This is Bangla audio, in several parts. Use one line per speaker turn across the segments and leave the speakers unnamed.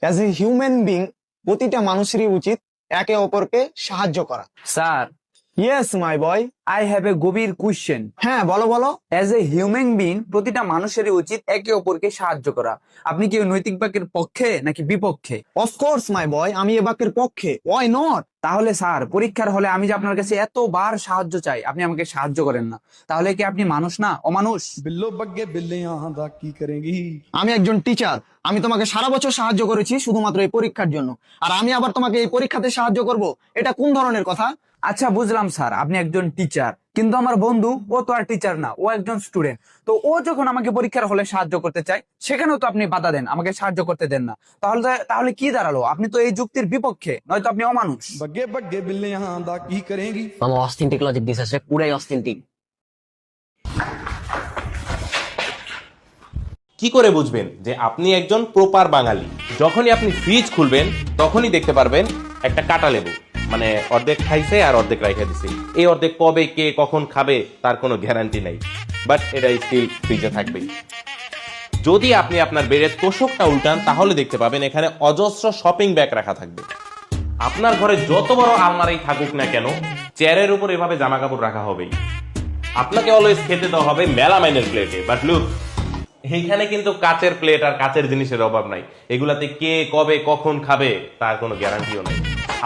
অ্যাজ এ হিউম্যান বিং প্রতিটা মানুষেরই উচিত একে অপরকে সাহায্য করা।
Sir,
yes my boy.
I have a গভীর কোয়েশ্চেন।
হ্যাঁ, বলো বলো।
অ্যাজ এ হিউম্যান বিং প্রতিটা মানুষেরই উচিত একে অপরকে সাহায্য করা। আপনি কি ওই নৈতিক বাক্যের পক্ষে নাকি বিপক্ষে?
অফকোর্স মাই বয়, আমি এ বাক্যের পক্ষে। Why not?
তাহলে স্যার, পরীক্ষার হলে আমি যে আপনার কাছে এতবার সাহায্য চাই, আপনি আমাকে সাহায্য করেন না, তাহলে কি আপনি মানুষ না অমানুষ?
ਬਿੱਲੋ ਬੱਗੇ ਬਿੱਲਿਆਂ ਦਾ ਕੀ ਕਰੇਂਗੀ।
আমি একজন টিচার। আমি তোমাকে সারা বছর সাহায্য করেছি শুধুমাত্র এই পরীক্ষার জন্য, আর আমি আবার তোমাকে এই পরীক্ষাতে সাহায্য করব? এটা কোন ধরনের কথা?
আচ্ছা বুঝলাম স্যার, আপনি একজন টিচার, কিন্তু আমার বন্ধু ও তো আর টিচার না, ও একজন স্টুডেন্ট। তো ও যখন আমাকে পরীক্ষার হলে সাহায্য করতে চায়, সেখানেও তো আপনি বাধা দেন, আমাকে সাহায্য করতে দেন না। তাহলে তাহলে কি দাঁড়ালো? আপনি তো এই যুক্তির বিপক্ষে, নয়তো আপনি অমানুষ।
ਬੱਗੇ ਬੱਗੇ ਬਿੱਲਿਆਂ ਦਾ ਕੀ ਕਰੇਂਗੀ।
মামা অস্থেন্টিক লজিক দিছে, সে পুরাই অস্থেন্টিক।
কি করে বুঝবেন যে আপনি একজন প্রপার বাঙালি? যখনই আপনি ফ্রিজ খুলবেন তখনই দেখতে পারবেন একটা কাটা লেবু, মানে অর্ধেক খাইছে আর অর্ধেক রাইখা দিছে। এই অর্ধেক কবে কে কখন খাবে তার কোনো গ্যারান্টি নাই, বাট এটা স্টিল ফ্রিজে থাকবে। যদি আপনি আপনার বেডের তোষকটা উল্টান তাহলে দেখতে পাবেন এখানে অজস্র শপিং ব্যাগ রাখা থাকবে। আপনার ঘরে যত বড় আলমারি থাকুক না কেন, চেয়ারের উপর এভাবে জামা কাপড় রাখা হবেই। আপনাকে অলওয়েজ খেতে দেওয়া হবে মেলামাইনের প্লেটে, বাট লুক, এইখানে কিন্তু কাচের প্লেট আর কাচের জিনিসের অভাব নাই। এগুলাতে কে কবে কখন খাবে তার কোনো গ্যারান্টিও নাই।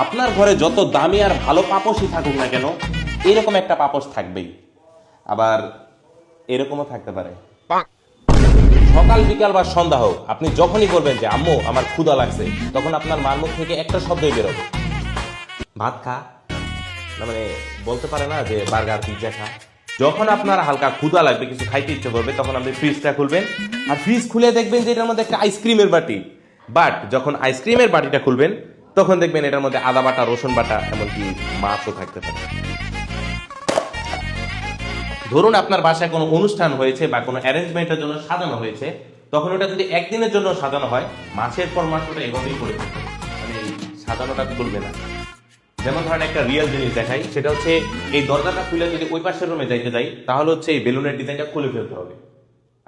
আপনার ঘরে যত দামি আর ভালো পাপোশই থাকুক না কেন, এরকম একটা পাপোশ থাকবেই। আবার এরকমও থাকতে পারে। সকাল বিকাল বা সন্ধ্যা হোক, আপনি যখনই বলবেন যে আম্মু আমার ক্ষুধা লাগছে, তখন আপনার মার মুখ থেকে একটা শব্দই বেরোবে, ভাত খা। না মানে বলতে পারে না যে বার্গার পিৎজা খা। যখন আপনার হালকা ক্ষুধা লাগবে, কিছু খাইতে ইচ্ছে করবে, তখন আপনি ফ্রিজটা খুলবেন, আর ফ্রিজ খুলে দেখবেন যে এটার মধ্যে একটা আইসক্রিমের বাটি। বাট যখন আইসক্রিমের বাটিটা খুলবেন তখন দেখবেন এটার মধ্যে আদা বাটা, রসুন বাটা, এমনকি মাছও থাকতে পারে। ধরুন আপনার বাসায় কোনো অনুষ্ঠান হয়েছে বা কোনো অ্যারেঞ্জমেন্টের জন্য সাজানো হয়েছে, তখন ওটা যদি একদিনের জন্য সাজানো হয়, মাসের পর মাস ওটা এভাবেই করে থাকবে, মানে সাজানোটা খুলবে না। যেমন ধরেন একটা রিয়েল জিনিস দেখাই, সেটা হচ্ছে এই দরজাটা খুলে যদি ওই পাশের রুমে যাইতে যাই, তাহলে হচ্ছে এই বেলুনের ডিজাইনটা খুলে ফেলতে হবে।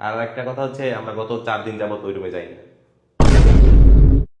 আর একটা কথা হচ্ছে আমরা গত 4 দিন যাবত ওই রুমে যাই না।